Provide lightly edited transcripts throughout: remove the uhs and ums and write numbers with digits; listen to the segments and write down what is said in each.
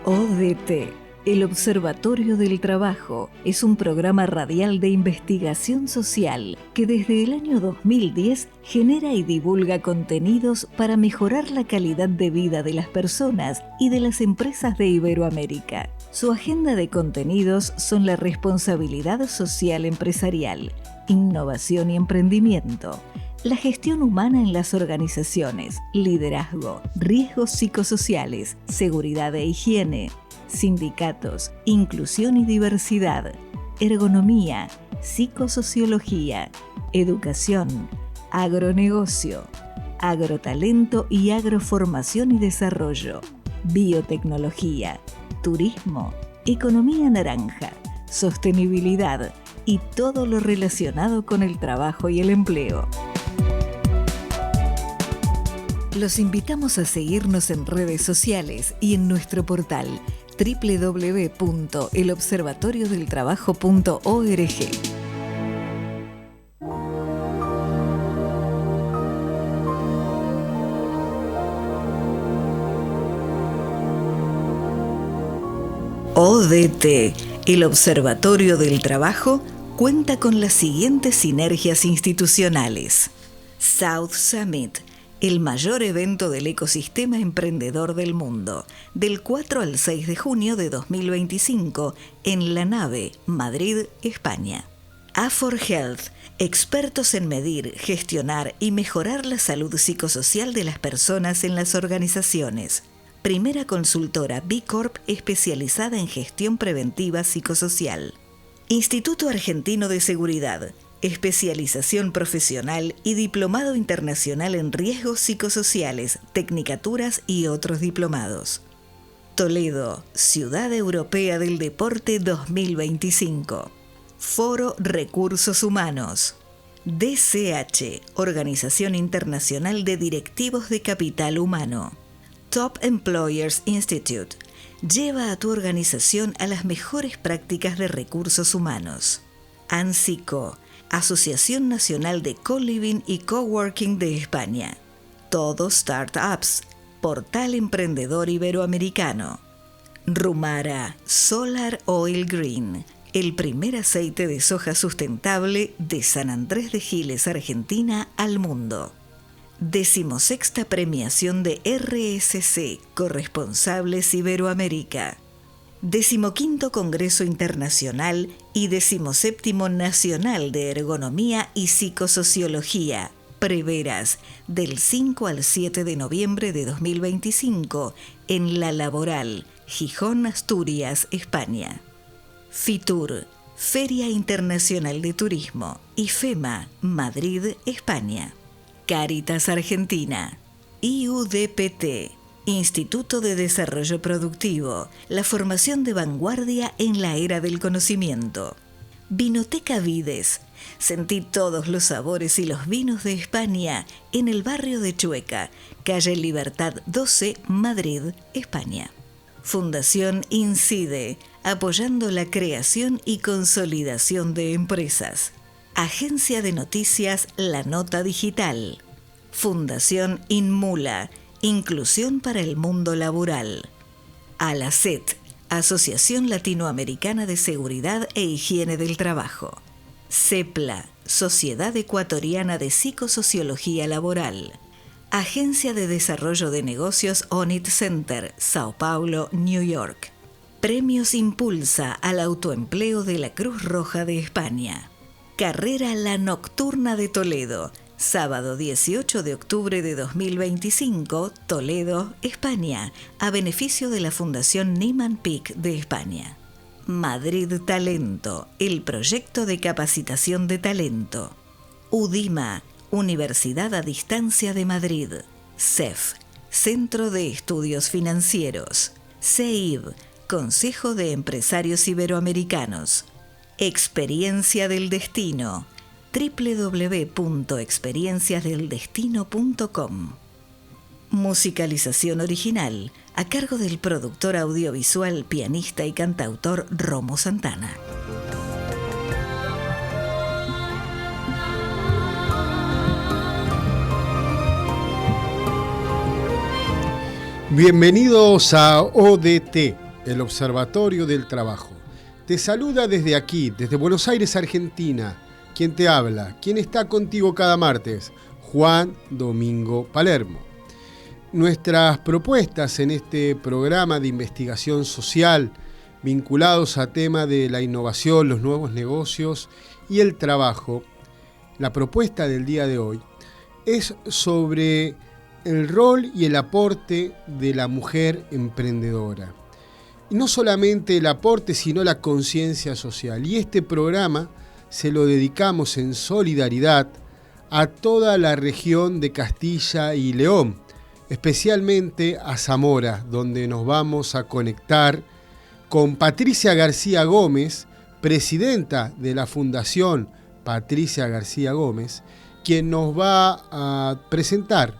ODT, el Observatorio del Trabajo, es un programa radial de investigación social que desde el año 2010 genera y divulga contenidos para mejorar la calidad de vida de las personas y de las empresas de Iberoamérica. Su agenda de contenidos son la responsabilidad social empresarial, innovación y emprendimiento, la gestión humana en las organizaciones, liderazgo, riesgos psicosociales, seguridad e higiene, sindicatos, inclusión y diversidad, ergonomía, psicosociología, educación, agronegocio, agrotalento y agroformación y desarrollo, biotecnología, turismo, economía naranja, sostenibilidad y todo lo relacionado con el trabajo y el empleo. Los invitamos a seguirnos en redes sociales y en nuestro portal www.elobservatoriodeltrabajo.org. ODT, el Observatorio del Trabajo, cuenta con las siguientes sinergias institucionales. South Summit, el mayor evento del ecosistema emprendedor del mundo, del 4 al 6 de junio de 2025, en La Nave, Madrid, España. A4Health, expertos en medir, gestionar y mejorar la salud psicosocial de las personas en las organizaciones. Primera consultora B Corp especializada en gestión preventiva psicosocial. Instituto Argentino de Seguridad, especialización profesional y diplomado internacional en riesgos psicosociales, tecnicaturas y otros diplomados. Toledo, Ciudad Europea del Deporte 2025. Foro Recursos Humanos. DCH, Organización Internacional de Directivos de Capital Humano. Top Employers Institute. Lleva a tu organización a las mejores prácticas de recursos humanos. ANSICO, Asociación Nacional de Co-Living y Coworking de España. Todo Startups, portal emprendedor iberoamericano. Rumara, Solar Oil Green, el primer aceite de soja sustentable de San Andrés de Giles, Argentina, al mundo. 16ª premiación de RSC, Corresponsables Iberoamérica. 15º Congreso Internacional y 17º Nacional de Ergonomía y Psicosociología, Preveras, del 5 al 7 de noviembre de 2025, en La Laboral, Gijón, Asturias, España. FITUR, Feria Internacional de Turismo, IFEMA, Madrid, España. Cáritas Argentina, IUDPT, Instituto de Desarrollo Productivo, la formación de vanguardia en la era del conocimiento. Vinoteca Vides, sentí todos los sabores y los vinos de España en el barrio de Chueca, calle Libertad 12, Madrid, España. Fundación Incide, apoyando la creación y consolidación de empresas. Agencia de Noticias La Nota Digital. Fundación Inmula, Inclusión para el Mundo Laboral. ALACET, Asociación Latinoamericana de Seguridad e Higiene del Trabajo. CEPLA, Sociedad Ecuatoriana de Psicosociología Laboral. Agencia de Desarrollo de Negocios ONIT Center, Sao Paulo, New York. Premios Impulsa al Autoempleo de la Cruz Roja de España. Carrera La Nocturna de Toledo, sábado 18 de octubre de 2025, Toledo, España, a beneficio de la Fundación Niemann-Pick de España. Madrid Talento, el proyecto de capacitación de talento. UDIMA, Universidad a Distancia de Madrid. CEF, Centro de Estudios Financieros. CEIB, Consejo de Empresarios Iberoamericanos. Experiencia del Destino, www.experienciasdeldestino.com. Musicalización original, a cargo del productor audiovisual, pianista y cantautor Romo Santana. Bienvenidos a ODT, el Observatorio del Trabajo. Te saluda desde aquí, desde Buenos Aires, Argentina. ¿Quién te habla? ¿Quién está contigo cada martes? Juan Domingo Palermo. Nuestras propuestas en este programa de investigación social vinculados a tema de la innovación, los nuevos negocios y el trabajo, la propuesta del día de hoy es sobre el rol y el aporte de la mujer emprendedora. Y no solamente el aporte, sino la conciencia social. Y este programa se lo dedicamos en solidaridad a toda la región de Castilla y León, especialmente a Zamora, donde nos vamos a conectar con Patricia García Gómez, presidenta de la Fundación Patricia García Gómez, quien nos va a presentar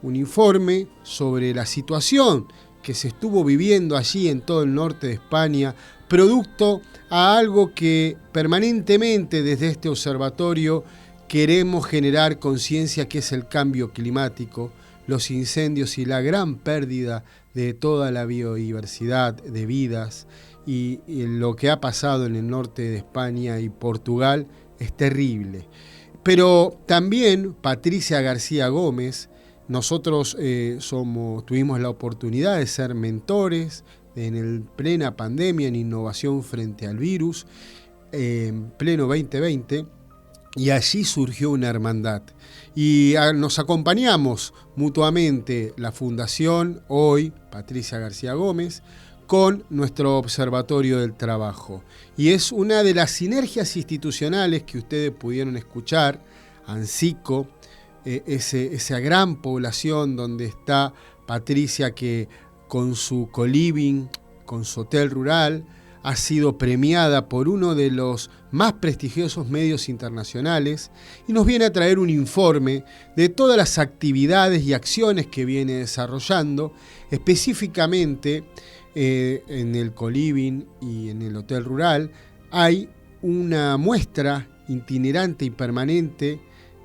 un informe sobre la situación que se estuvo viviendo allí en todo el norte de España, producto a algo que permanentemente desde este observatorio queremos generar conciencia, que es el cambio climático, los incendios y la gran pérdida de toda la biodiversidad de vidas, y lo que ha pasado en el norte de España y Portugal es terrible. Pero también Patricia García Gómez, nosotros tuvimos la oportunidad de ser mentores en plena pandemia en innovación frente al virus, en pleno 2020, y allí surgió una hermandad. Y nos acompañamos mutuamente la Fundación, hoy Patricia García Gómez, con nuestro Observatorio del Trabajo. Y es una de las sinergias institucionales que ustedes pudieron escuchar, ANSICO, esa gran población donde está Patricia, que con su coliving, con su hotel rural, ha sido premiada por uno de los más prestigiosos medios internacionales y nos viene a traer un informe de todas las actividades y acciones que viene desarrollando, específicamente en el coliving y en el hotel rural. Hay una muestra itinerante y permanente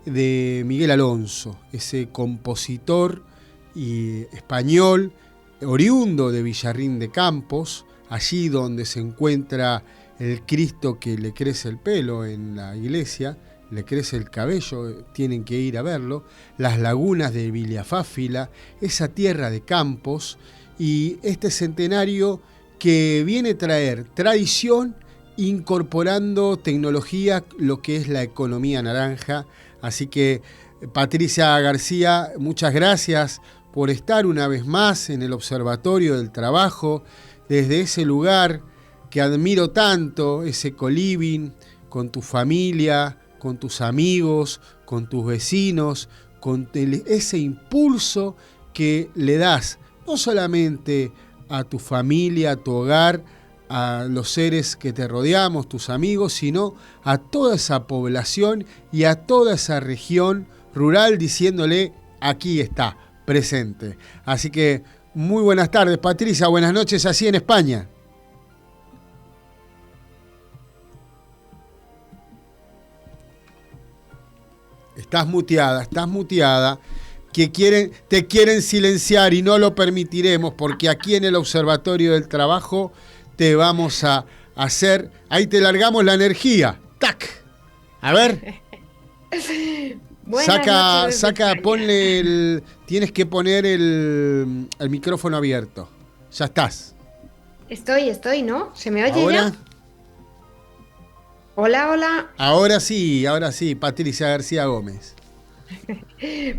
de Miguel Alonso, ese compositor español oriundo de Villarrín de Campos, allí donde se encuentra el Cristo que le crece el pelo en la iglesia, le crece el cabello, tienen que ir a verlo, las lagunas de Villafáfila, esa tierra de Campos, y este centenario que viene a traer tradición incorporando tecnología, lo que es la economía naranja. Así que, Patricia García, muchas gracias por estar una vez más en el Observatorio del Trabajo, desde ese lugar que admiro tanto, ese coliving, con tu familia, con tus amigos, con tus vecinos, con ese impulso que le das no solamente a tu familia, a tu hogar, a los seres que te rodeamos, tus amigos, sino a toda esa población y a toda esa región rural, diciéndole: aquí está, presente. Así que muy buenas tardes, Patricia, buenas noches así en España. Estás muteada. Que te quieren silenciar y no lo permitiremos, porque aquí en el Observatorio del Trabajo te vamos a hacer, ahí te largamos la energía. ¡Tac! A ver. Saca, ponle tienes que poner el micrófono abierto. Ya estás. Estoy, ¿no? ¿Se me oye ¿Ahora? ya? Hola. Ahora sí, Patricia García Gómez.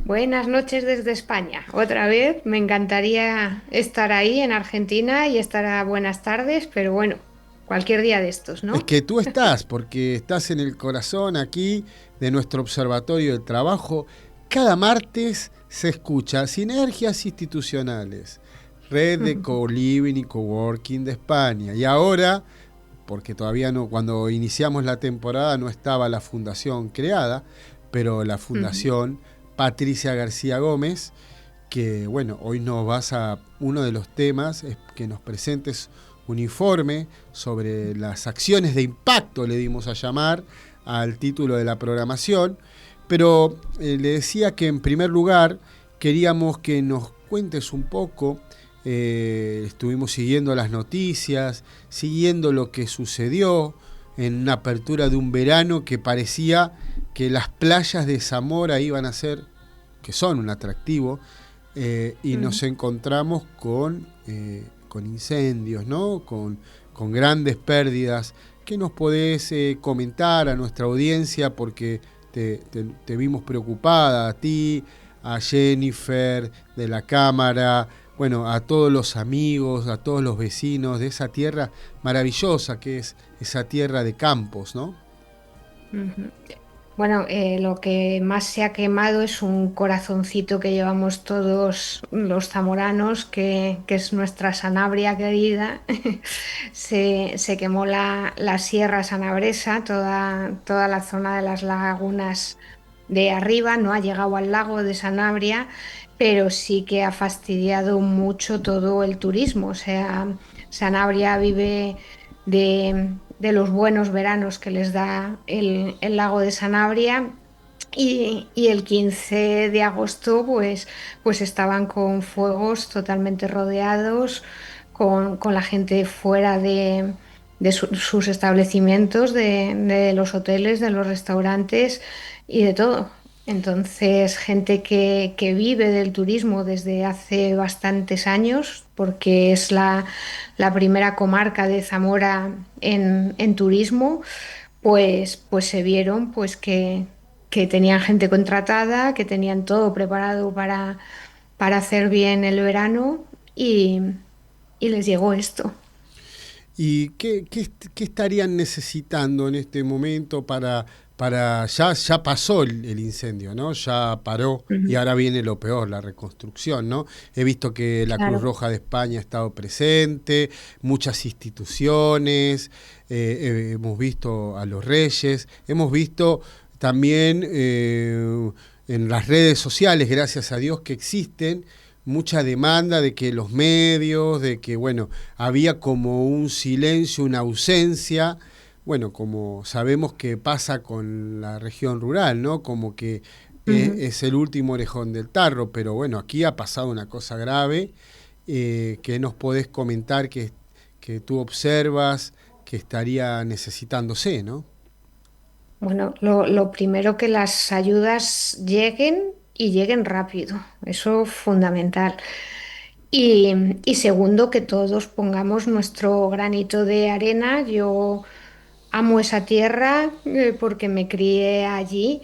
Buenas noches desde España. Otra vez, me encantaría estar ahí en Argentina y estar a buenas tardes, pero bueno, cualquier día de estos, ¿no? Es que tú estás, porque estás en el corazón aquí de nuestro Observatorio del Trabajo. Cada martes se escucha Sinergias Institucionales, Red de Co-Living y Coworking de España. Y ahora, porque todavía no, cuando iniciamos la temporada no estaba la fundación creada, pero la Fundación Patricia García Gómez, que bueno, hoy uno de los temas es que nos presentes un informe sobre las acciones de impacto, le dimos a llamar al título de la programación, pero le decía que en primer lugar queríamos que nos cuentes un poco estuvimos siguiendo las noticias, siguiendo lo que sucedió en una apertura de un verano que parecía que las playas de Zamora iban a ser, que son un atractivo, y nos encontramos con incendios, ¿no? Con grandes pérdidas. ¿Qué nos podés comentar a nuestra audiencia? Porque te vimos preocupada, a ti, a Jennifer de la cámara, bueno, a todos los amigos, a todos los vecinos de esa tierra maravillosa que es esa tierra de campos, ¿no? Ujú. Bueno, lo que más se ha quemado es un corazoncito que llevamos todos los zamoranos, que es nuestra Sanabria querida. Se quemó la Sierra Sanabresa, toda la zona de las lagunas de arriba, no ha llegado al lago de Sanabria, pero sí que ha fastidiado mucho todo el turismo. O sea, Sanabria vive de los buenos veranos que les da el lago de Sanabria. Y el 15 de agosto pues estaban con fuegos totalmente rodeados, con la gente fuera de sus establecimientos, de los hoteles, de los restaurantes y de todo. Entonces, gente que vive del turismo desde hace bastantes años, porque es la primera comarca de Zamora en turismo, pues se vieron pues que tenían gente contratada, que tenían todo preparado para hacer bien el verano y les llegó esto. ¿Y qué estarían necesitando en este momento ya pasó el incendio, ¿no? Ya paró y Ujú. ahora viene lo peor, la reconstrucción, ¿no? He visto que la Cruz Claro. Roja de España ha estado presente, muchas instituciones, hemos visto a los reyes, hemos visto también en las redes sociales, gracias a Dios que existen, mucha demanda de que los medios, de que, bueno, había como un silencio, una ausencia, bueno, como sabemos que pasa con la región rural, ¿no? Como que Ujú. es el último orejón del tarro, pero bueno, aquí ha pasado una cosa grave, que nos podés comentar que tú observas que estaría necesitándose, ¿no? Bueno, lo primero que las ayudas lleguen y lleguen rápido, eso es fundamental. Y, y segundo, que todos pongamos nuestro granito de arena. Yo amo esa tierra porque me crié allí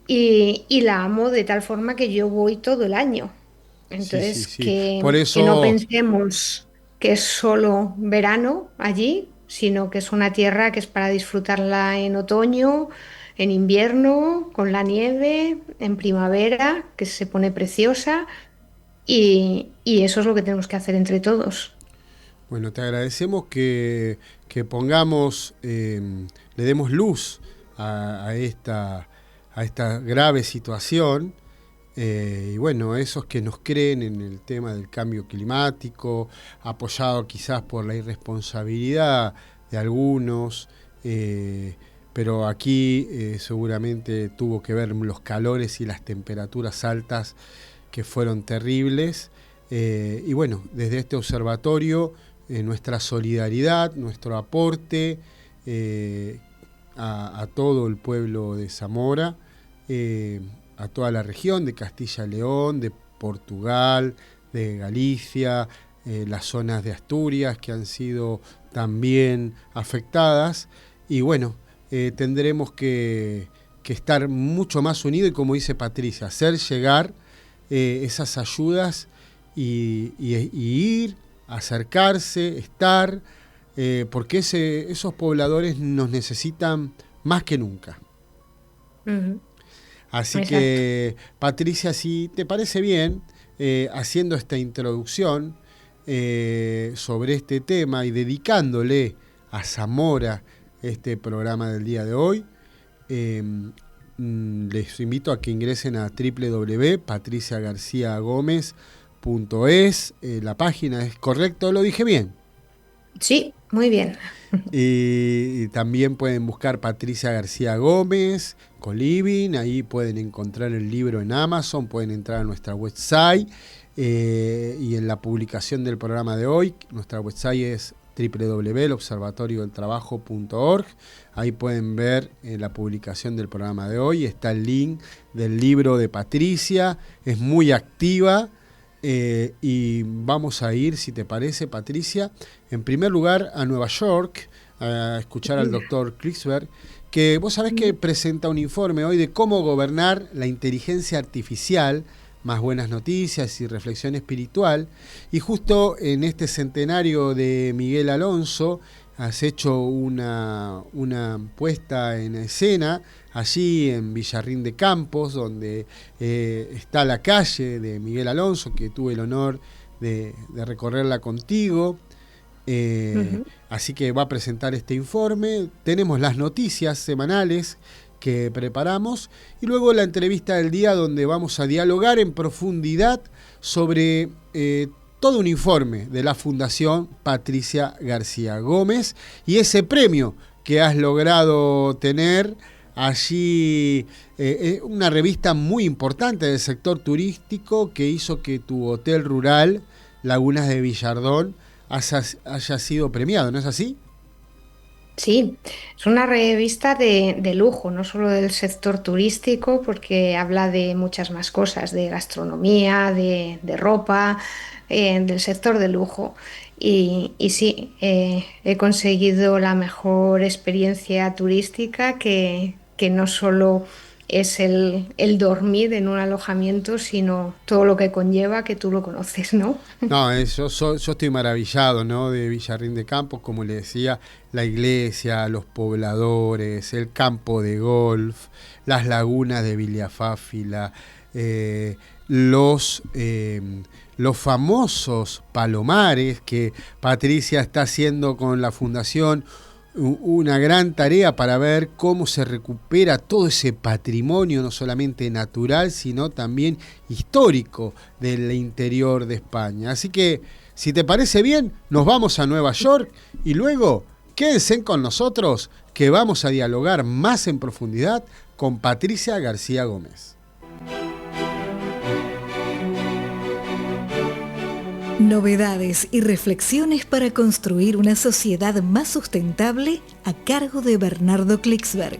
y la amo de tal forma que yo voy todo el año. Sí, sí, Entonces, sí. Por que no eso, pensemos que es solo verano allí, sino que es una tierra que es para disfrutarla en otoño, en invierno, con la nieve, en primavera, que se pone preciosa, y eso es lo que tenemos que hacer entre todos. bueno, te agradecemos que pongamos, le demos luz a esta grave situación. Y bueno, esos que nos creen en el tema del cambio climático, apoyado quizás por la irresponsabilidad de algunos, pero aquí seguramente tuvo que ver los calores y las temperaturas altas que fueron terribles. Y bueno, desde este observatorio, nuestra solidaridad, nuestro aporte a todo el pueblo de Zamora, a toda la región de Castilla y León, de Portugal, de Galicia, las zonas de Asturias que han sido también afectadas. Y bueno, tendremos que estar mucho más unidos y, como dice Patricia, hacer llegar esas ayudas y ir, acercarse, estar, porque esos pobladores nos necesitan más que nunca. Ujú. Así Exacto. que, Patricia, si te parece bien, haciendo esta introducción sobre este tema y dedicándole a Zamora este programa del día de hoy, eh, les invito a que ingresen a www.patriciagarciagomez.es. La página es correcto, lo dije bien. Sí, muy bien. Y también pueden buscar Patricia García Gómez, Coliving, ahí pueden encontrar el libro en Amazon, pueden entrar a nuestra website y en la publicación del programa de hoy. Nuestra website es www.elobservatoriodeltrabajo.org. Ahí pueden ver la publicación del programa de hoy. Está el link del libro de Patricia. Es muy activa. Y vamos a ir, si te parece, Patricia, en primer lugar a Nueva York, a escuchar al doctor Klicksberg, que vos sabés que presenta un informe hoy de cómo gobernar la inteligencia artificial, más buenas noticias y reflexión espiritual. Y justo en este centenario de Miguel Alonso, has hecho una puesta en escena allí en Villarrín de Campos, donde está la calle de Miguel Alonso, que tuve el honor de recorrerla contigo. Así que va a presentar este informe. Tenemos las noticias semanales que preparamos y luego la entrevista del día, donde vamos a dialogar en profundidad sobre todo un informe de la Fundación Patricia García Gómez y ese premio que has logrado tener allí, una revista muy importante del sector turístico que hizo que tu hotel rural Lagunas de Villardón haya sido premiado, ¿no es así? Sí, es una revista de lujo, no solo del sector turístico, porque habla de muchas más cosas, de gastronomía, de ropa, del sector de lujo. Y sí, he conseguido la mejor experiencia turística que no solo es el dormir en un alojamiento, sino todo lo que conlleva, que tú lo conoces, ¿no? No, yo estoy maravillado, ¿no? De Villarrín de Campos, como le decía, la iglesia, los pobladores, el campo de golf, las lagunas de Villafáfila, los famosos palomares que Patricia está haciendo con la Fundación, una gran tarea para ver cómo se recupera todo ese patrimonio, no solamente natural, sino también histórico del interior de España. Así que, si te parece bien, nos vamos a Nueva York y luego quédense con nosotros, que vamos a dialogar más en profundidad con Patricia García Gómez. Novedades y reflexiones para construir una sociedad más sustentable, a cargo de Bernardo Klicksberg.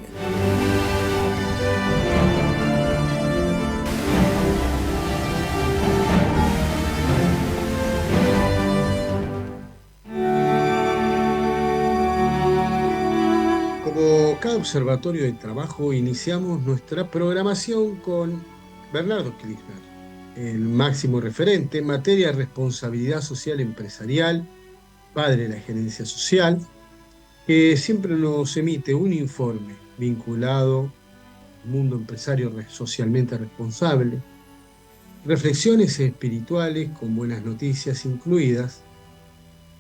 Como cada observatorio de trabajo, iniciamos nuestra programación con Bernardo Klicksberg, el máximo referente en materia de responsabilidad social empresarial, padre de la gerencia social, que siempre nos emite un informe vinculado al mundo empresario socialmente responsable, reflexiones espirituales con buenas noticias incluidas,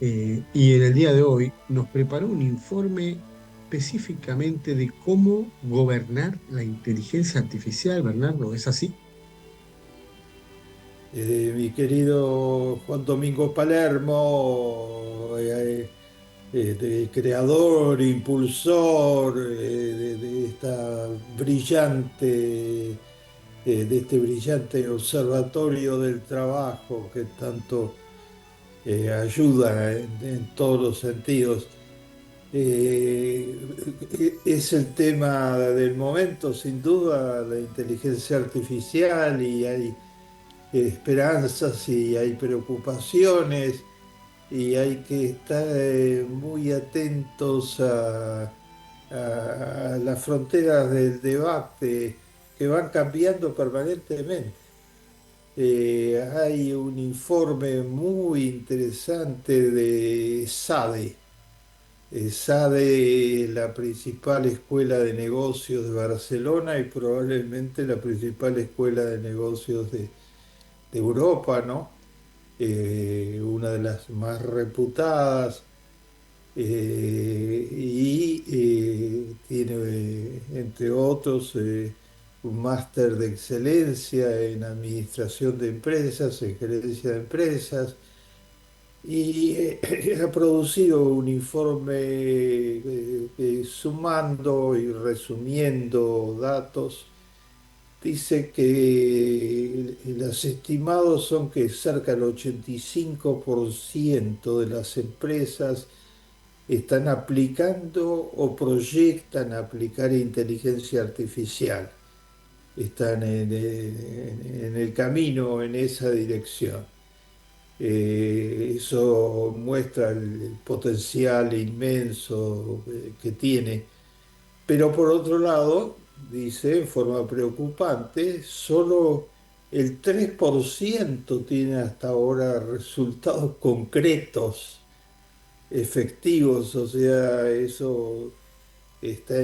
y en el día de hoy nos preparó un informe específicamente de cómo gobernar la inteligencia artificial. Bernardo, ¿es así? Mi querido Juan Domingo Palermo, creador, impulsor de esta brillante, de este brillante observatorio del trabajo que tanto ayuda en todos los sentidos. Es el tema del momento, sin duda, la inteligencia artificial, y hay esperanzas y hay preocupaciones y hay que estar muy atentos a las fronteras del debate que van cambiando permanentemente. Hay un informe muy interesante de SADE. SADE, la principal escuela de negocios de Barcelona y probablemente la principal escuela de negocios de Europa, ¿no? Una de las más reputadas, y tiene, entre otros, un máster de excelencia en administración de empresas, en gerencia de empresas, y ha producido un informe sumando y resumiendo datos dice que los estimados son que cerca del 85% de las empresas están aplicando o proyectan aplicar inteligencia artificial. Están en el camino en esa dirección. Eso muestra el potencial inmenso que tiene. Pero por otro lado, dice en forma preocupante, solo el 3% tiene hasta ahora resultados concretos, efectivos, o sea, eso está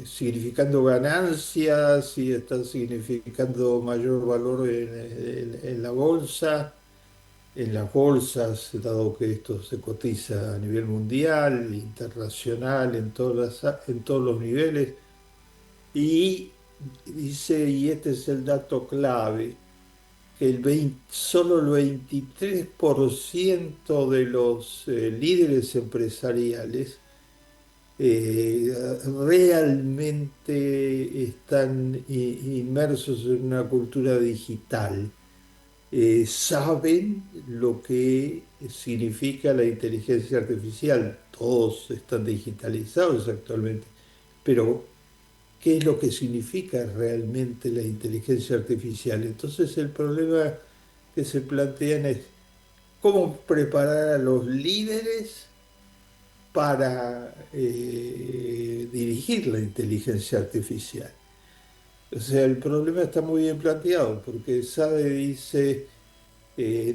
significando ganancias y está significando mayor valor en la bolsa, en las bolsas, dado que esto se cotiza a nivel mundial, internacional, en todos los niveles. Y dice, y este es el dato clave, que solo el 23% de los líderes empresariales realmente están inmersos en una cultura digital. Saben lo que significa la inteligencia artificial. Todos están digitalizados actualmente, pero ¿qué es lo que significa realmente la inteligencia artificial? Entonces el problema que se plantean es cómo preparar a los líderes para dirigir la inteligencia artificial. O sea, el problema está muy bien planteado, porque Sade dice,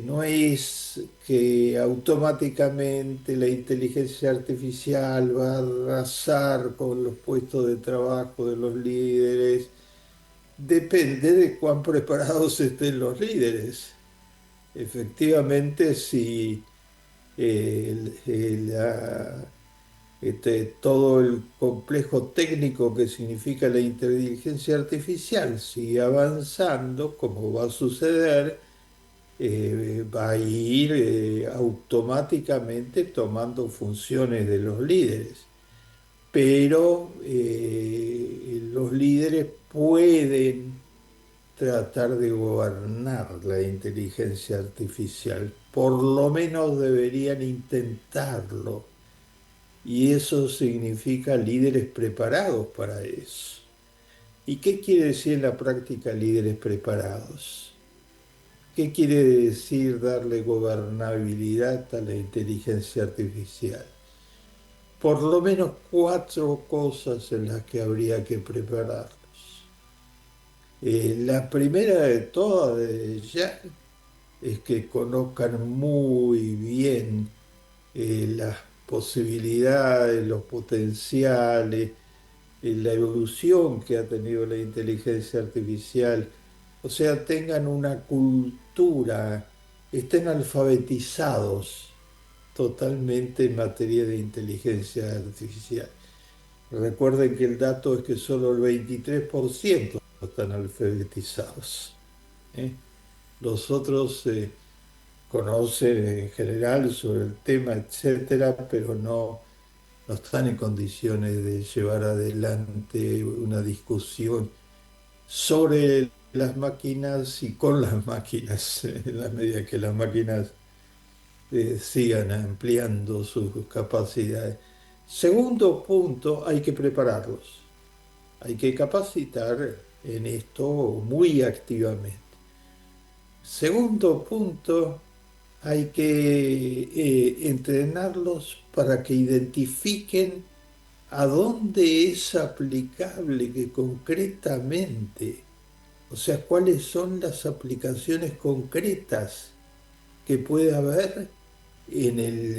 no es que automáticamente la inteligencia artificial va a arrasar con los puestos de trabajo de los líderes. Depende de cuán preparados estén los líderes. Efectivamente, si todo el complejo técnico que significa la inteligencia artificial sigue avanzando, como va a suceder, va a ir automáticamente tomando funciones de los líderes. Pero los líderes pueden tratar de gobernar la inteligencia artificial, por lo menos deberían intentarlo. Y eso significa líderes preparados para eso. ¿Y qué quiere decir en la práctica líderes preparados? ¿Qué quiere decir darle gobernabilidad a la inteligencia artificial? Por lo menos 4 cosas en las que habría que prepararlos. La primera de todas, desde ya, es que conozcan muy bien las posibilidades, los potenciales, la evolución que ha tenido la inteligencia artificial. O sea, tengan una cultura, estén alfabetizados totalmente en materia de inteligencia artificial. Recuerden que el dato es que solo el 23% están alfabetizados. ¿eh? Los otros conocen en general sobre el tema, etcétera, pero no están en condiciones de llevar adelante una discusión sobre las máquinas y con las máquinas, en la medida que las máquinas sigan ampliando sus capacidades. Segundo punto, hay que prepararlos. Hay que capacitar en esto muy activamente. Segundo punto, hay que entrenarlos para que identifiquen a dónde es aplicable que concretamente, o sea, cuáles son las aplicaciones concretas que puede haber en el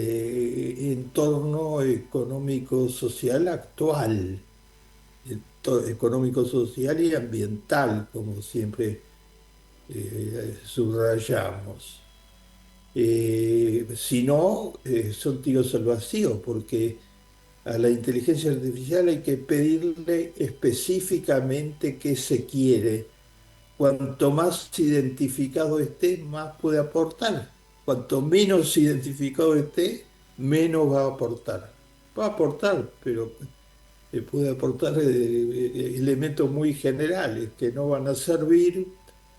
entorno económico-social actual, económico-social y ambiental, como siempre subrayamos. Si no, son tiros al vacío, porque a la inteligencia artificial hay que pedirle específicamente qué se quiere. Cuanto más identificado esté, más puede aportar. Cuanto menos identificado esté, menos va a aportar. Va a aportar, pero puede aportar elementos muy generales que no van a servir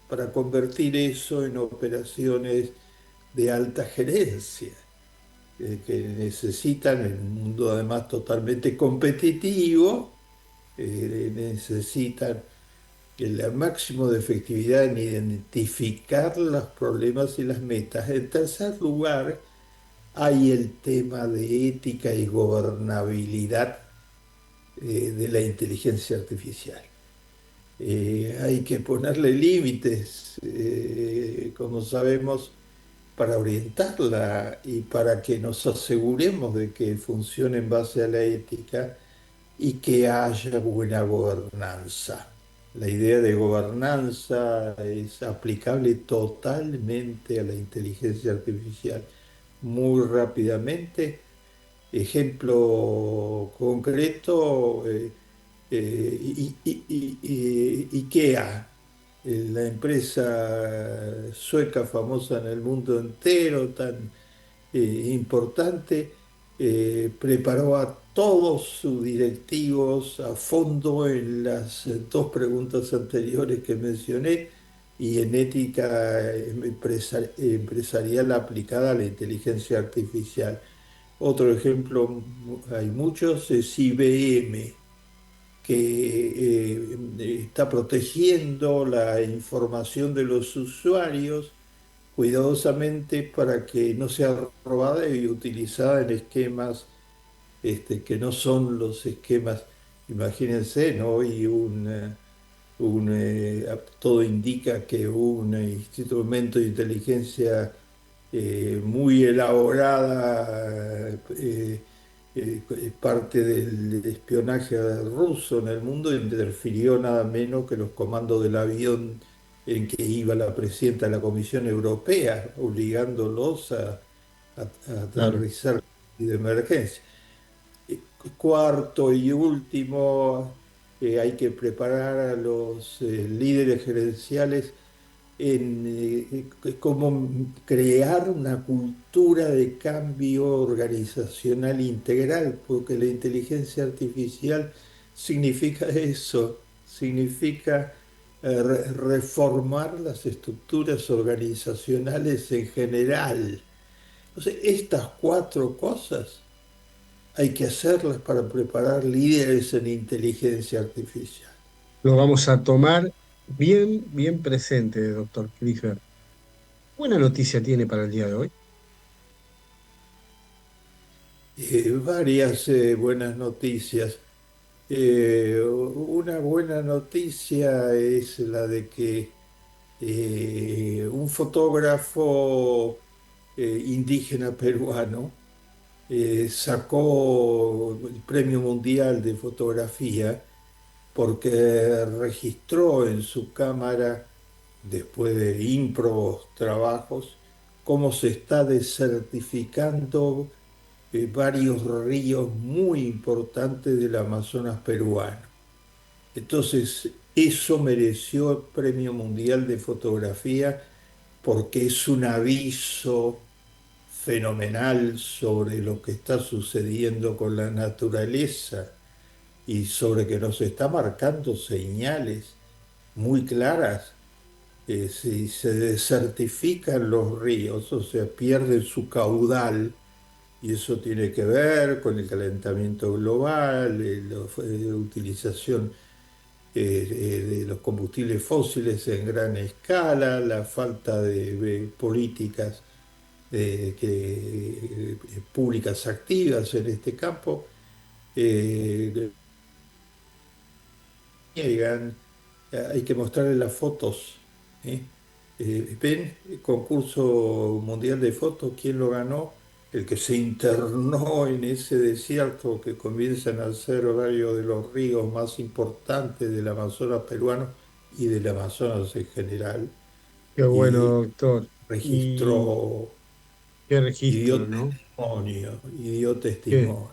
para convertir eso en operaciones de alta gerencia, que necesitan, en un mundo además totalmente competitivo, necesitan el máximo de efectividad en identificar los problemas y las metas. En tercer lugar, hay el tema de ética y gobernabilidad de la inteligencia artificial. Hay que ponerle límites, como sabemos, para orientarla y para que nos aseguremos de que funcione en base a la ética y que haya buena gobernanza. La idea de gobernanza es aplicable totalmente a la inteligencia artificial. Muy rápidamente, ejemplo concreto, IKEA, la empresa sueca famosa en el mundo entero, tan importante, preparó a todos sus directivos a fondo en las dos preguntas anteriores que mencioné y en ética empresarial aplicada a la inteligencia artificial. Otro ejemplo, hay muchos, es IBM, que está protegiendo la información de los usuarios cuidadosamente para que no sea robada y utilizada en esquemas que no son los esquemas. Imagínense, ¿no? Y todo indica que un instrumento de inteligencia muy elaborada, parte del espionaje ruso en el mundo, interfirió nada menos que los comandos del avión en que iba la presidenta de la Comisión Europea, obligándolos a Claro. aterrizar de emergencia. Cuarto y último, hay que preparar a los líderes gerenciales en cómo crear una cultura de cambio organizacional integral, porque la inteligencia artificial significa eso, significa reformar las estructuras organizacionales en general. Entonces, estas cuatro cosas hay que hacerlas para preparar líderes en inteligencia artificial. Lo vamos a tomar bien, bien presente, doctor Clifford. Buena noticia tiene para el día de hoy. Varias buenas noticias. Una buena noticia es la de que un fotógrafo indígena peruano sacó el Premio Mundial de Fotografía porque registró en su cámara, después de ímprobos trabajos, cómo se está desertificando varios ríos muy importantes del Amazonas peruano. Entonces, eso mereció el Premio Mundial de Fotografía porque es un aviso fenomenal sobre lo que está sucediendo con la naturaleza y sobre que nos está marcando señales muy claras. Si se desertifican los ríos, o sea, pierden su caudal, y eso tiene que ver con el calentamiento global, la utilización de los combustibles fósiles en gran escala, la falta de políticas públicas activas en este campo. eh, Llegan, hay que mostrarles las fotos. ¿Eh? ¿Ven el concurso mundial de fotos? ¿Quién lo ganó? El que se internó en ese desierto que comienzan a ser varios de los ríos más importantes del Amazonas peruano y del Amazonas en general, Qué bueno, y doctor. Y registró qué y registro, ¿no? dio Qué, testimonio.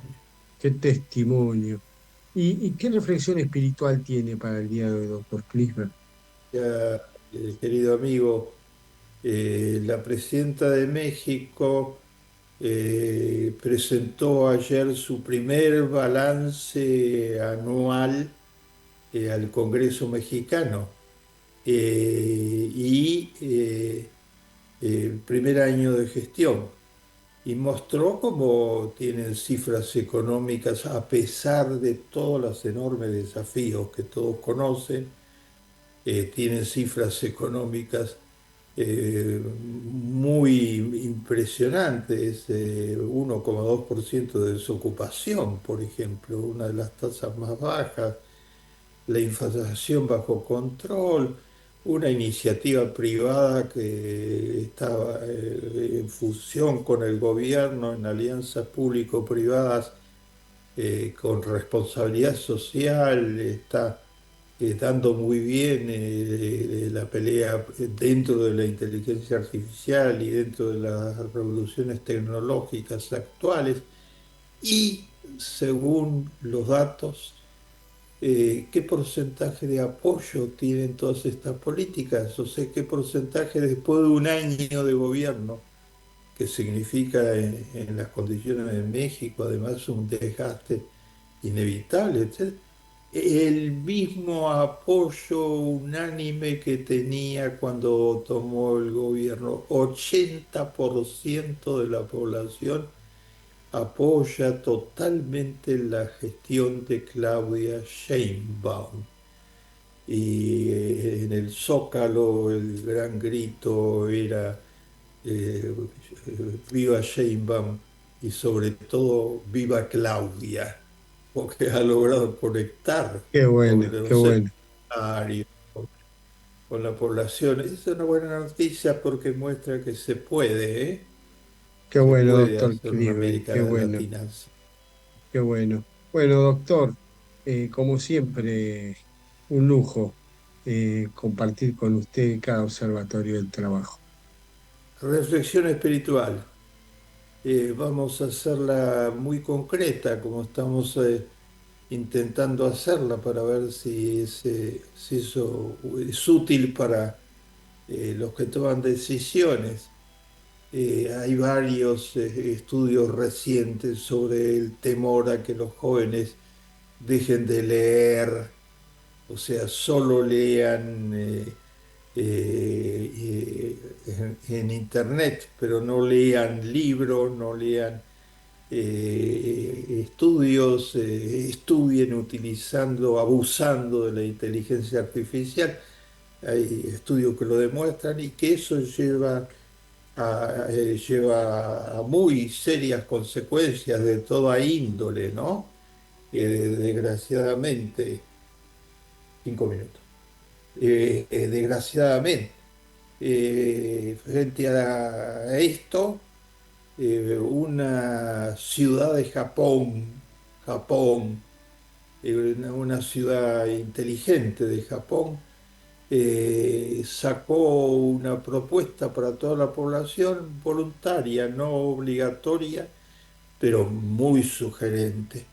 qué testimonio. Y qué reflexión espiritual tiene para el día de hoy, doctor Clifford? Ya, querido amigo, la presidenta de México presentó ayer su primer balance anual al Congreso mexicano y el primer año de gestión. Y mostró cómo tienen cifras económicas, a pesar de todos los enormes desafíos que todos conocen, tienen cifras económicas muy impresionantes, 1,2% de desocupación, por ejemplo, una de las tasas más bajas, la inflación bajo control, una iniciativa privada que estaba en fusión con el gobierno en alianzas público-privadas con responsabilidad social, está dando muy bien la pelea dentro de la inteligencia artificial y dentro de las revoluciones tecnológicas actuales. Y según los datos, ¿qué porcentaje de apoyo tienen todas estas políticas? O sea, ¿qué porcentaje después de un año de gobierno, que significa en las condiciones de México, además un desgaste inevitable, etcétera, el mismo apoyo unánime que tenía cuando tomó el gobierno? 80% de la población apoya totalmente la gestión de Claudia Sheinbaum. Y en el Zócalo el gran grito era eh, viva Sheinbaum y sobre todo viva Claudia, porque ha logrado conectar Qué con bueno, qué los bueno, empresarios, con la población. Es una buena noticia porque muestra que se puede, ¿eh? qué Se bueno, puede doctor hacer una Cleaver, América qué bueno, Latina. qué bueno. Bueno, doctor, como siempre, un lujo compartir con usted cada observatorio del trabajo. Reflexión espiritual. Vamos a hacerla muy concreta, como estamos intentando hacerla, para ver si eso es útil para los que toman decisiones. Hay varios estudios recientes sobre el temor a que los jóvenes dejen de leer, o sea, solo lean en internet, pero no lean libros, no lean estudios, estudien utilizando, abusando de la inteligencia artificial. Hay estudios que lo demuestran y que eso lleva a muy serias consecuencias de toda índole, ¿no? Desgraciadamente, 5 minutos. Desgraciadamente, frente a esto, una ciudad de Japón, una ciudad inteligente de Japón, sacó una propuesta para toda la población voluntaria, no obligatoria, pero muy sugerente,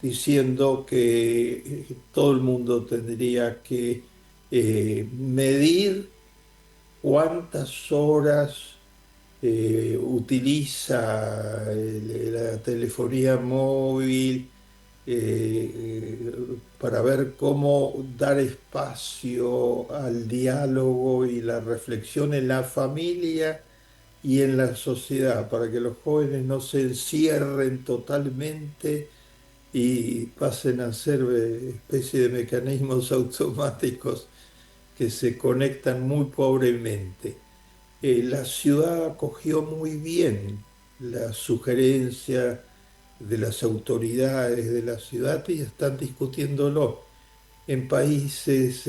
diciendo que todo el mundo tendría que medir cuántas horas utiliza la telefonía móvil, para ver cómo dar espacio al diálogo y la reflexión en la familia y en la sociedad, para que los jóvenes no se encierren totalmente y pasen a ser especie de mecanismos automáticos que se conectan muy pobremente. La ciudad acogió muy bien la sugerencia de las autoridades de la ciudad y están discutiéndolo. En países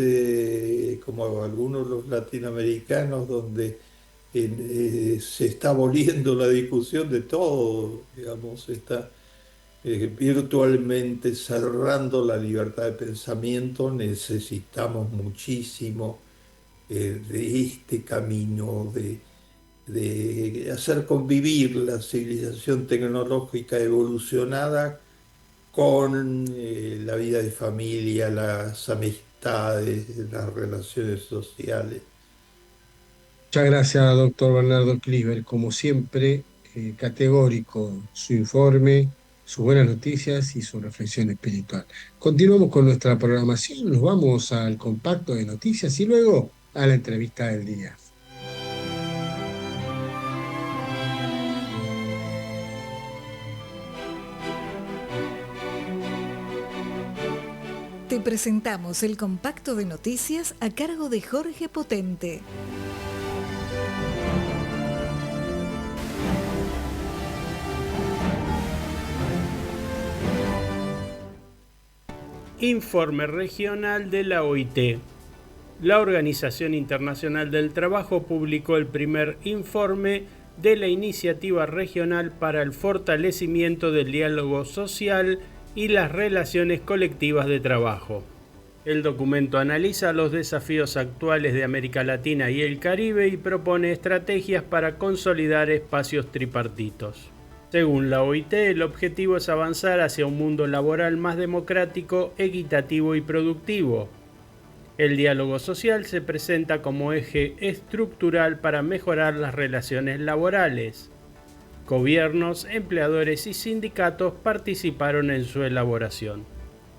como algunos los latinoamericanos, donde se está aboliendo la discusión de todo, digamos, está virtualmente cerrando la libertad de pensamiento, necesitamos muchísimo de este camino, de hacer convivir la civilización tecnológica evolucionada con la vida de familia, las amistades, las relaciones sociales. Muchas gracias, doctor Bernardo Cleaver. Como siempre, categórico su informe, sus buenas noticias y su reflexión espiritual. Continuamos con nuestra programación, nos vamos al compacto de noticias y luego a la entrevista del día. Te presentamos el compacto de noticias a cargo de Jorge Potente. Informe regional de la OIT. La Organización Internacional del Trabajo publicó el primer informe de la Iniciativa Regional para el Fortalecimiento del Diálogo Social y las Relaciones Colectivas de Trabajo. El documento analiza los desafíos actuales de América Latina y el Caribe y propone estrategias para consolidar espacios tripartitos. Según la OIT, el objetivo es avanzar hacia un mundo laboral más democrático, equitativo y productivo. El diálogo social se presenta como eje estructural para mejorar las relaciones laborales. Gobiernos, empleadores y sindicatos participaron en su elaboración.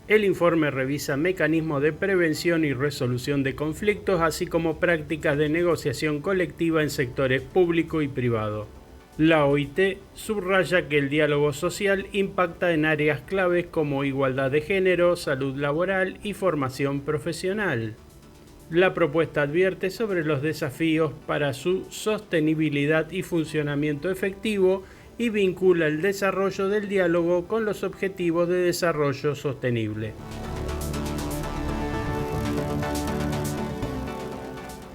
El informe revisa mecanismos de prevención y resolución de conflictos, así como prácticas de negociación colectiva en sectores público y privado. La OIT subraya que el diálogo social impacta en áreas claves como igualdad de género, salud laboral y formación profesional. La propuesta advierte sobre los desafíos para su sostenibilidad y funcionamiento efectivo y vincula el desarrollo del diálogo con los objetivos de desarrollo sostenible.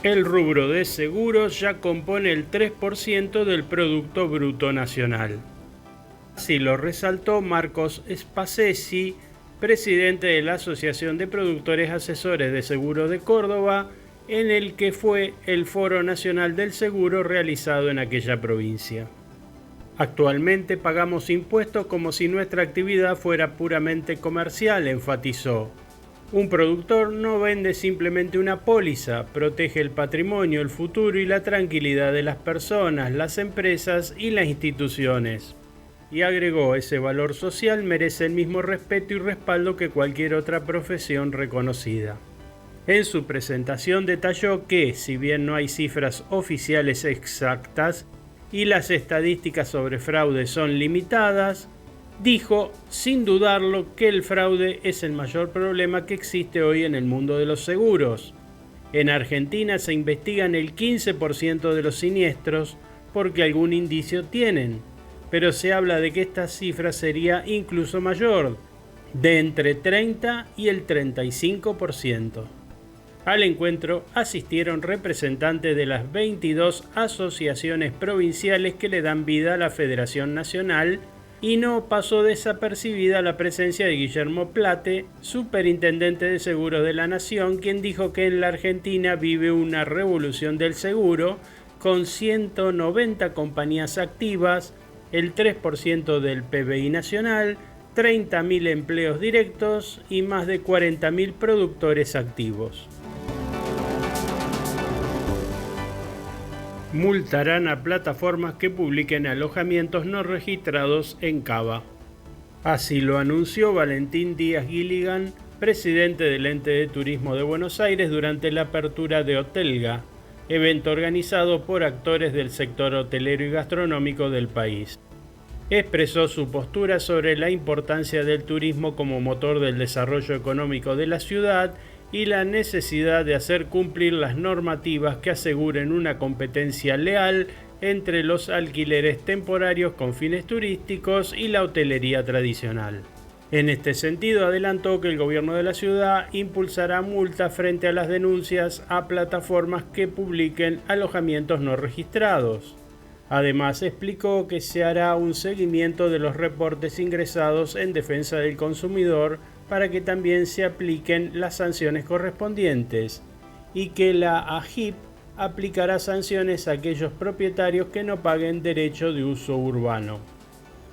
El rubro de seguros ya compone el 3% del Producto Bruto Nacional. Así lo resaltó Marcos Spacesi, presidente de la Asociación de Productores Asesores de Seguros de Córdoba, en el que fue el Foro Nacional del Seguro realizado en aquella provincia. Actualmente pagamos impuestos como si nuestra actividad fuera puramente comercial, enfatizó. Un productor no vende simplemente una póliza, protege el patrimonio, el futuro y la tranquilidad de las personas, las empresas y las instituciones. Y agregó, ese valor social merece el mismo respeto y respaldo que cualquier otra profesión reconocida. En su presentación detalló que, si bien no hay cifras oficiales exactas y las estadísticas sobre fraude son limitadas, dijo, sin dudarlo, que el fraude es el mayor problema que existe hoy en el mundo de los seguros. En Argentina se investigan el 15% de los siniestros porque algún indicio tienen, pero se habla de que esta cifra sería incluso mayor, de entre 30 y el 35%. Al encuentro asistieron representantes de las 22 asociaciones provinciales que le dan vida a la Federación Nacional, y no pasó desapercibida la presencia de Guillermo Plate, superintendente de seguros de la Nación, quien dijo que en la Argentina vive una revolución del seguro, con 190 compañías activas, el 3% del PBI nacional, 30.000 empleos directos y más de 40.000 productores activos. Multarán a plataformas que publiquen alojamientos no registrados en Cava. Así lo anunció Valentín Díaz Gilligan, presidente del Ente de Turismo de Buenos Aires, durante la apertura de Hotelga, evento organizado por actores del sector hotelero y gastronómico del país. Expresó su postura sobre la importancia del turismo como motor del desarrollo económico de la ciudad y la necesidad de hacer cumplir las normativas que aseguren una competencia leal entre los alquileres temporarios con fines turísticos y la hotelería tradicional. En este sentido, adelantó que el gobierno de la ciudad impulsará multas frente a las denuncias a plataformas que publiquen alojamientos no registrados. Además, explicó que se hará un seguimiento de los reportes ingresados en defensa del consumidor para que también se apliquen las sanciones correspondientes y que la AGIP aplicará sanciones a aquellos propietarios que no paguen derecho de uso urbano.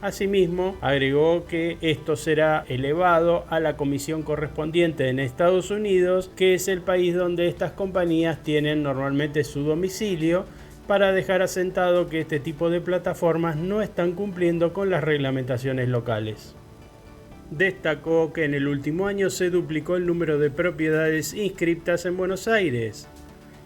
Asimismo, agregó que esto será elevado a la comisión correspondiente en Estados Unidos, que es el país donde estas compañías tienen normalmente su domicilio, para dejar asentado que este tipo de plataformas no están cumpliendo con las reglamentaciones locales. Destacó que en el último año se duplicó el número de propiedades inscriptas en Buenos Aires.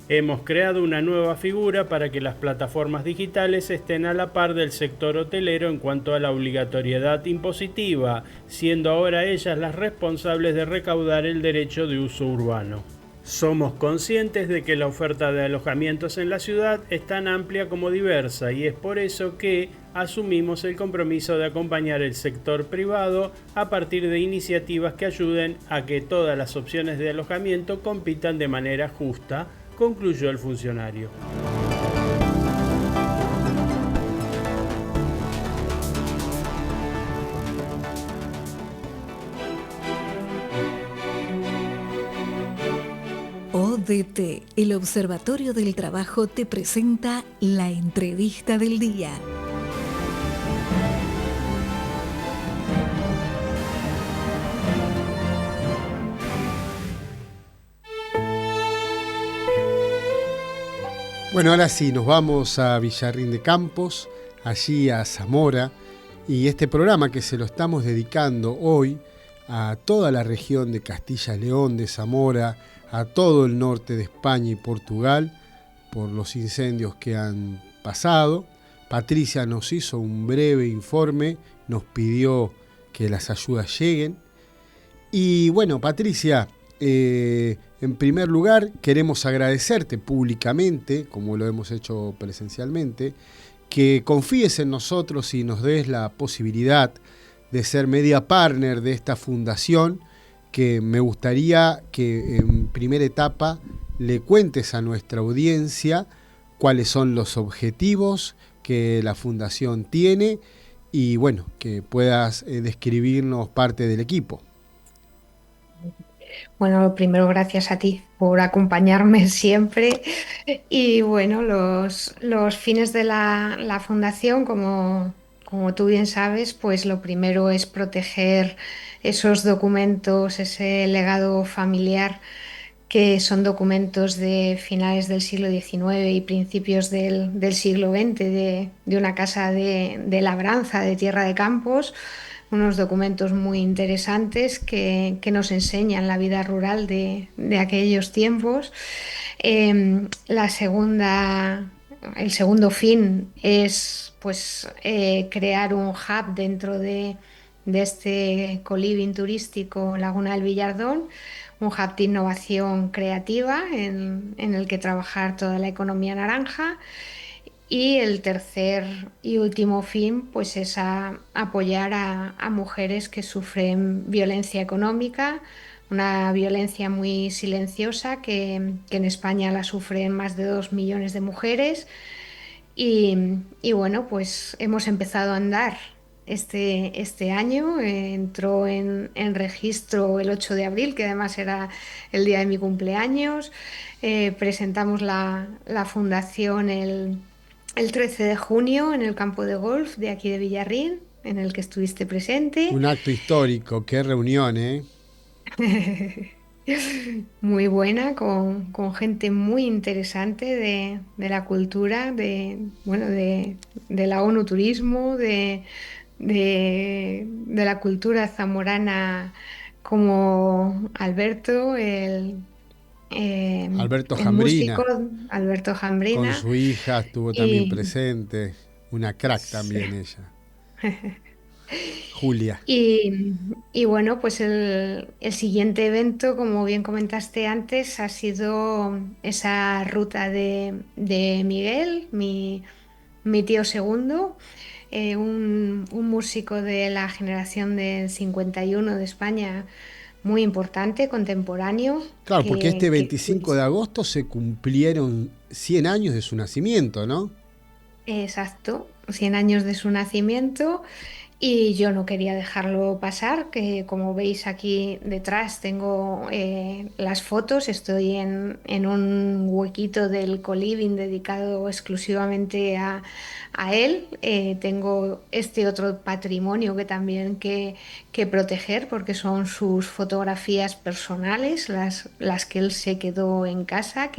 Hemos creado una nueva figura para que las plataformas digitales estén a la par del sector hotelero en cuanto a la obligatoriedad impositiva, siendo ahora ellas las responsables de recaudar el derecho de uso urbano. Somos conscientes de que la oferta de alojamientos en la ciudad es tan amplia como diversa y es por eso que asumimos el compromiso de acompañar el sector privado a partir de iniciativas que ayuden a que todas las opciones de alojamiento compitan de manera justa, concluyó el funcionario. ODT, el Observatorio del Trabajo, te presenta la entrevista del día. Bueno, ahora sí, nos vamos a Villarrín de Campos, allí a Zamora, y este programa que se lo estamos dedicando hoy a toda la región de Castilla y León, de Zamora, a todo el norte de España y Portugal, por los incendios que han pasado. Patricia nos hizo un breve informe, nos pidió que las ayudas lleguen. Y bueno, Patricia, en primer lugar queremos agradecerte públicamente, como lo hemos hecho presencialmente, que confíes en nosotros y nos des la posibilidad de ser media partner de esta fundación, que me gustaría que en primera etapa le cuentes a nuestra audiencia cuáles son los objetivos que la fundación tiene y bueno, que puedas describirnos parte del equipo. Bueno, primero gracias a ti por acompañarme siempre y bueno, los fines de la fundación, como tú bien sabes, pues lo primero es proteger esos documentos, ese legado familiar, que son documentos de finales del siglo XIX y principios del siglo XX, de una casa de labranza, de Tierra de Campos, unos documentos muy interesantes que nos enseñan la vida rural de aquellos tiempos. El segundo fin es pues, crear un hub dentro de este coliving turístico Laguna del Villardón, un hub de innovación creativa en el que trabajar toda la economía naranja. Y el tercer y último fin pues es apoyar a mujeres que sufren violencia económica, una violencia muy silenciosa que en España la sufren más de 2 millones de mujeres. Y bueno, pues hemos empezado a andar este año. Entró en registro el 8 de abril, que además era el día de mi cumpleaños. Presentamos la fundación el 13 de junio en el campo de golf de aquí de Villarrín, en el que estuviste presente. Un acto histórico, qué reunión, ¿eh? Muy buena, con gente muy interesante de la cultura, de la ONU Turismo, de la cultura zamorana, como Alberto, Alberto el Jambrina, músico Alberto Jambrina. con su hija estuvo también presente, una crack también ella. Julia. Y bueno, pues el siguiente evento, como bien comentaste antes, ha sido esa ruta de Miguel, mi tío segundo, un músico de la generación del 51 de España, muy importante, contemporáneo. Claro, porque este 25 de agosto se cumplieron 100 años de su nacimiento, ¿no? Exacto, 100 años de su nacimiento. Y yo no quería dejarlo pasar, que como veis aquí detrás tengo las fotos, estoy en un huequito del coliving dedicado exclusivamente a él. Tengo este otro patrimonio que también que proteger, porque son sus fotografías personales, las que él se quedó en casa,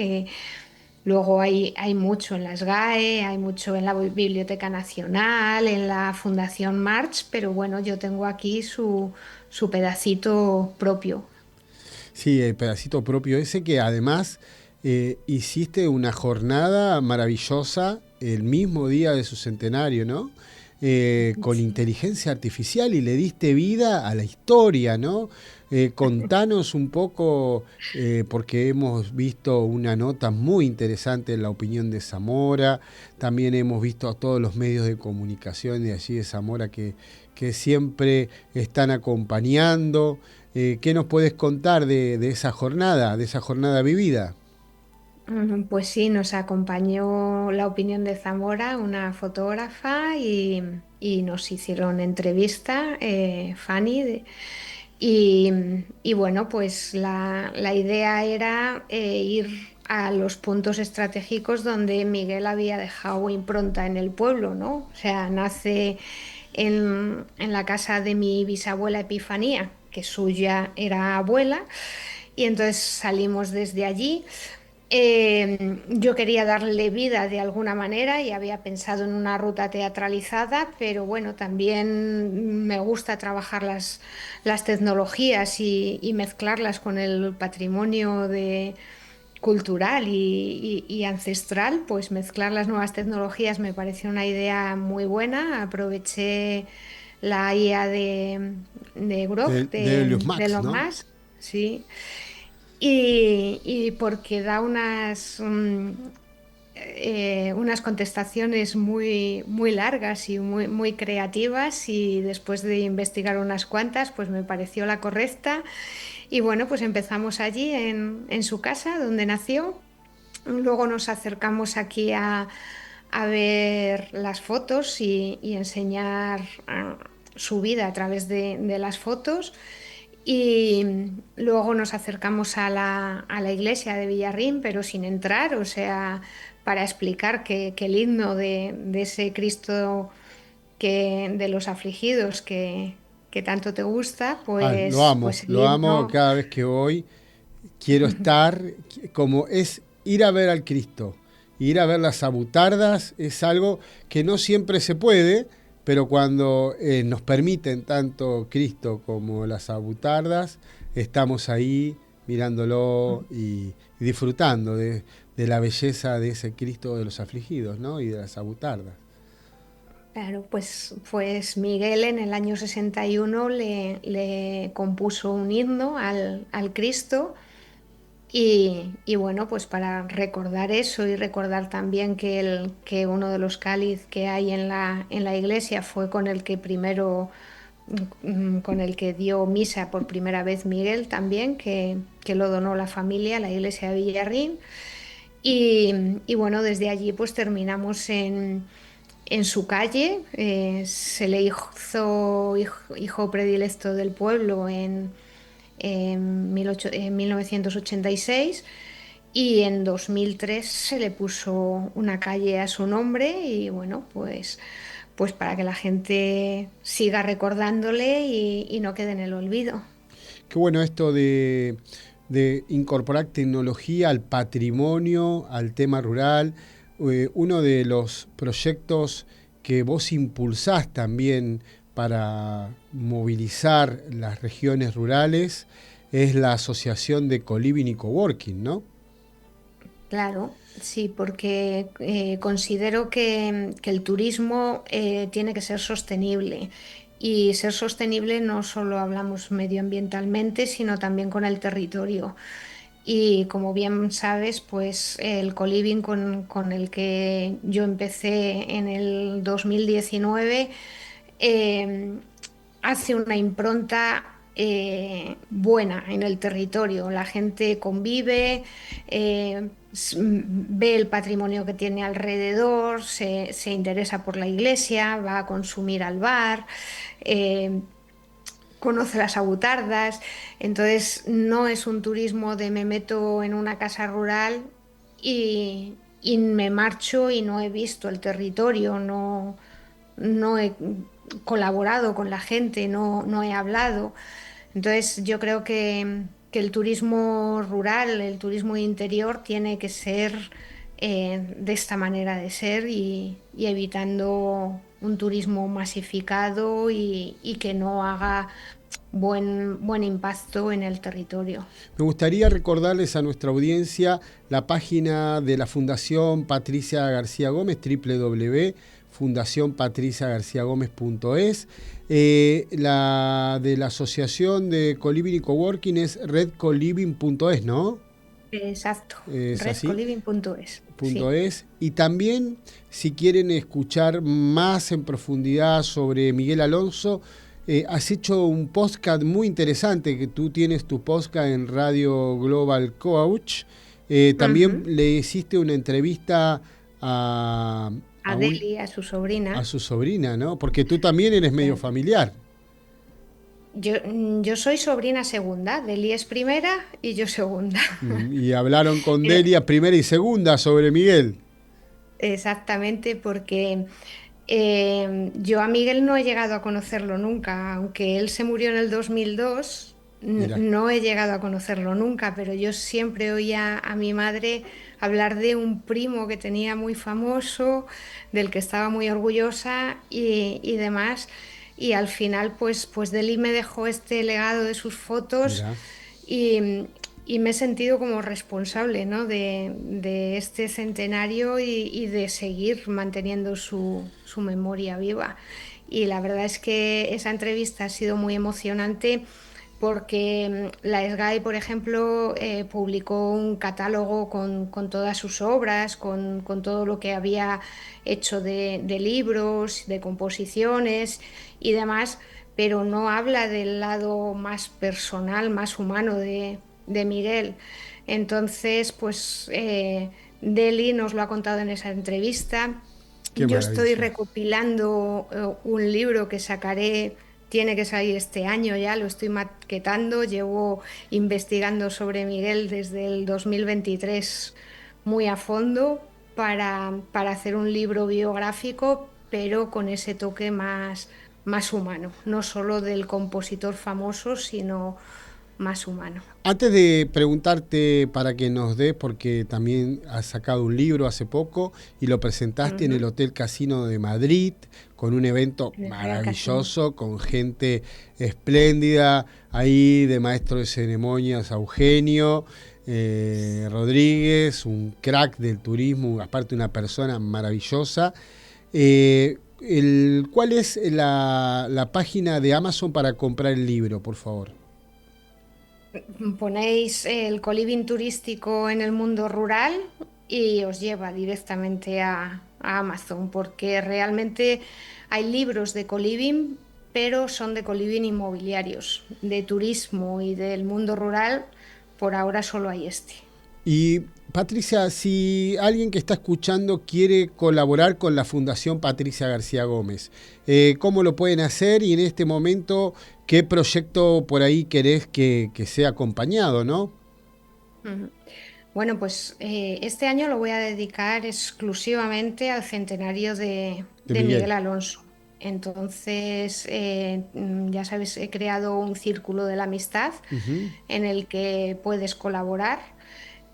Luego hay mucho en la SGAE, hay mucho en la Biblioteca Nacional, en la Fundación March, pero bueno, yo tengo aquí su pedacito propio. Sí, el pedacito propio ese que además hiciste una jornada maravillosa el mismo día de su centenario, ¿no? Con Sí. inteligencia artificial y le diste vida a la historia, ¿no? Contanos un poco, porque hemos visto una nota muy interesante en La Opinión de Zamora, también hemos visto a todos los medios de comunicación de allí de Zamora que siempre están acompañando. ¿Qué nos puedes contar de de esa jornada vivida? Pues sí, nos acompañó La Opinión de Zamora, una fotógrafa, y nos hicieron entrevista, Fanny. Y, y bueno, pues la idea era ir a los puntos estratégicos donde Miguel había dejado impronta en el pueblo, ¿no? O sea, nace en la casa de mi bisabuela Epifanía, que suya era abuela, y entonces salimos desde allí. Yo quería darle vida de alguna manera y había pensado en una ruta teatralizada, pero bueno, también me gusta trabajar las tecnologías y mezclarlas con el patrimonio cultural y ancestral. Pues mezclar las nuevas tecnologías me pareció una idea muy buena. Aproveché la IA de Grok, De Helios de Max, Elon ¿no? Musk, sí. Y porque da unas contestaciones muy largas y muy creativas, y después de investigar unas cuantas, pues me pareció la correcta. Y bueno, pues empezamos allí en su casa, donde nació. Luego nos acercamos aquí a ver las fotos y enseñar su vida a través de las fotos. Y luego nos acercamos a la iglesia de Villarrín, pero sin entrar, o sea, para explicar que el himno de ese Cristo de los afligidos que tanto te gusta, Ah, pues el lo amo himno. cada vez que voy. Quiero estar, como es ir a ver al Cristo, ir a ver las abutardas, es algo que no siempre se puede, pero cuando nos permiten tanto Cristo como las abutardas, estamos ahí mirándolo y disfrutando de la belleza de ese Cristo de los afligidos, ¿no? Y de las abutardas. Claro, pues Miguel en el año 61 le compuso un himno al Cristo. Y bueno, pues para recordar eso y recordar también que uno de los cáliz que hay en la iglesia fue con el que primero, con el que dio misa por primera vez Miguel también, que lo donó la familia, la iglesia de Villarrín. Y, y bueno, desde allí pues terminamos en su calle. Se le hizo hijo predilecto del pueblo en 1986, y en 2003 se le puso una calle a su nombre. Y bueno, pues para que la gente siga recordándole y no quede en el olvido. Qué bueno esto de incorporar tecnología al patrimonio, al tema rural. Uno de los proyectos que vos impulsás también para movilizar las regiones rurales es la asociación de Coliving y Coworking, ¿no? Claro, sí, porque considero que el turismo tiene que ser sostenible. Y ser sostenible no solo hablamos medioambientalmente, sino también con el territorio. Y como bien sabes, pues el coliving con el que yo empecé en el 2019 eh, hace una impronta buena en el territorio. La gente convive, ve el patrimonio que tiene alrededor, se interesa por la iglesia, va a consumir al bar. eh, Conoce las abutardas. Entonces no es un turismo de me meto en una casa rural y me marcho y no he visto el territorio, no he colaborado con la gente, no he hablado. Entonces yo creo que el turismo rural, el turismo interior tiene que ser de esta manera de ser y evitando un turismo masificado y que no haga buen impacto en el territorio. Me gustaría recordarles a nuestra audiencia la página de la Fundación Patricia García Gómez, www.fundacionpatriciagarciagomez.es. La de la Asociación de Coliving y Coworking es redcoliving.es, ¿no? Exacto, ¿Es así? redcoliving.es. Sí. .es. Y también, si quieren escuchar más en profundidad sobre Miguel Alonso, has hecho un podcast muy interesante, que tú tienes tu podcast en Radio Global Coach. También le hiciste una entrevista a Deli, a su sobrina. A su sobrina, ¿no? Porque tú también eres medio familiar. Yo soy sobrina segunda, Deli es primera y yo segunda. Y hablaron con Deli a primera y segunda sobre Miguel. Exactamente, porque yo a Miguel no he llegado a conocerlo nunca, aunque él se murió en el 2002, no he llegado a conocerlo nunca, pero yo siempre oía a mi madre hablar de un primo que tenía muy famoso, del que estaba muy orgullosa y demás. Y al final, pues Deli me dejó este legado de sus fotos y me he sentido como responsable, ¿no? de este centenario y de seguir manteniendo su memoria viva. Y la verdad es que esa entrevista ha sido muy emocionante porque la SGAE, por ejemplo, publicó un catálogo con todas sus obras, con todo lo que había hecho de libros, de composiciones y demás, pero no habla del lado más personal, más humano de Miguel. Entonces, pues Deli nos lo ha contado en esa entrevista. Yo estoy recopilando un libro que sacaré, tiene que salir este año ya, lo estoy maquetando, llevo investigando sobre Miguel desde el 2023 muy a fondo para hacer un libro biográfico, pero con ese toque más humano, no solo del compositor famoso, sino más humano. Antes de preguntarte para que nos des, porque también has sacado un libro hace poco y lo presentaste en el Hotel Casino de Madrid, con un evento maravilloso, con gente espléndida, ahí de maestro de ceremonias Eugenio Rodríguez, un crack del turismo, aparte una persona maravillosa. ¿Cuál es la página de Amazon para comprar el libro, por favor? Ponéis el coliving turístico en el mundo rural y os lleva directamente a Amazon, porque realmente hay libros de coliving, pero son de coliving inmobiliarios, de turismo y del mundo rural. Por ahora solo hay este. Y Patricia, si alguien que está escuchando quiere colaborar con la Fundación Patricia García Gómez, ¿cómo lo pueden hacer? Y en este momento, ¿qué proyecto por ahí querés que sea acompañado, no? Bueno, pues este año lo voy a dedicar exclusivamente al centenario de Miguel Alonso. Entonces, ya sabes, he creado un círculo de la amistad en el que puedes colaborar.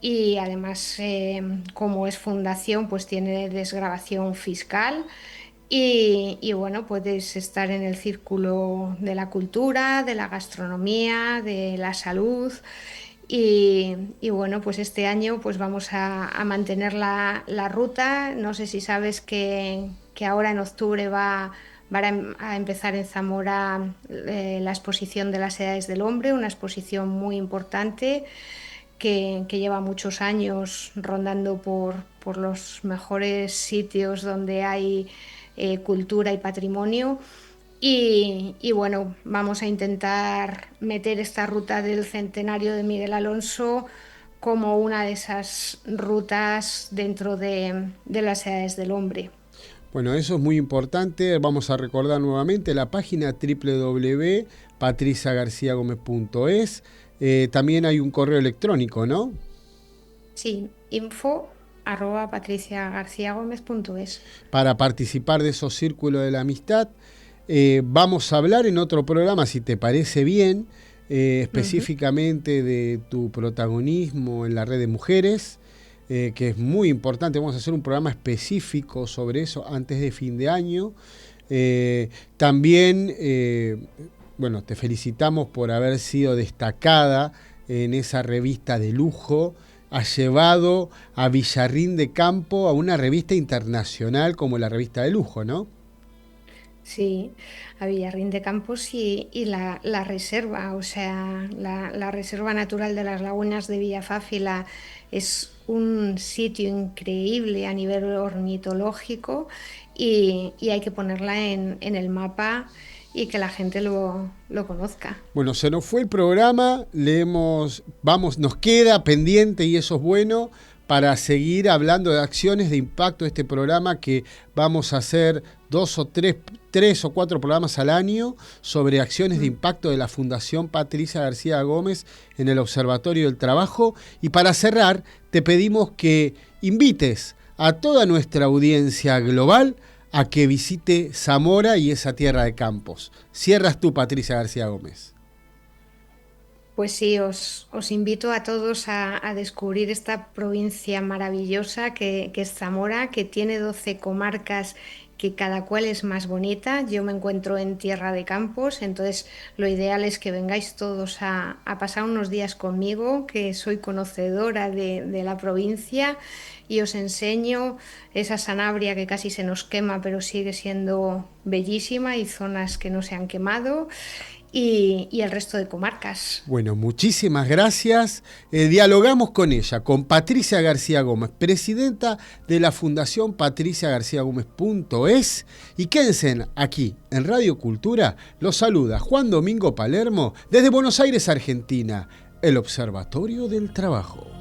Y además, como es fundación, pues tiene desgravación fiscal y bueno, puedes estar en el círculo de la cultura, de la gastronomía, de la salud y bueno, pues este año pues vamos a mantener la ruta. No sé si sabes que ahora en octubre va a empezar en Zamora la exposición de las edades del hombre, una exposición muy importante que lleva muchos años rondando por los mejores sitios donde hay cultura y patrimonio. Y bueno, vamos a intentar meter esta ruta del centenario de Miguel Alonso como una de esas rutas dentro de las edades del hombre. Bueno, eso es muy importante. Vamos a recordar nuevamente la página www.patriciagarciagomez.es. También hay un correo electrónico, ¿no? Sí, info@patriciagarciagomez.es. Para participar de esos círculos de la amistad. Vamos a hablar en otro programa, si te parece bien, específicamente de tu protagonismo en la red de mujeres. que es muy importante. Vamos a hacer un programa específico sobre eso antes de fin de año. También, bueno, te felicitamos por haber sido destacada en esa revista de lujo. Has llevado a Villarrín de Campo a una revista internacional como la revista de lujo, ¿no? Sí, a Villarrín de Campos y la reserva, o sea, la Reserva Natural de las Lagunas de Villafáfila es un sitio increíble a nivel ornitológico y hay que ponerla en el mapa y que la gente lo conozca. Bueno, se nos fue el programa, nos queda pendiente y eso es bueno para seguir hablando de acciones de impacto de este programa, que vamos a hacer 3 o 4 programas al año sobre acciones de impacto de la Fundación Patricia García Gómez en el Observatorio del Trabajo. Y para cerrar, te pedimos que invites a toda nuestra audiencia global a que visite Zamora y esa tierra de campos. Cierras tú, Patricia García Gómez. Pues sí, os invito a todos a descubrir esta provincia maravillosa que es Zamora, que tiene 12 comarcas, que cada cual es más bonita. Yo me encuentro en Tierra de Campos, entonces lo ideal es que vengáis todos a pasar unos días conmigo, que soy conocedora de la provincia, y os enseño esa Sanabria que casi se nos quema, pero sigue siendo bellísima, y zonas que no se han quemado. Y el resto de comarcas. Bueno, muchísimas gracias. Dialogamos con ella, con Patricia García Gómez, presidenta de la Fundación patriciagarciagómez.es. Y quédense aquí, en Radio Cultura. Los saluda Juan Domingo Palermo, desde Buenos Aires, Argentina, el Observatorio del Trabajo.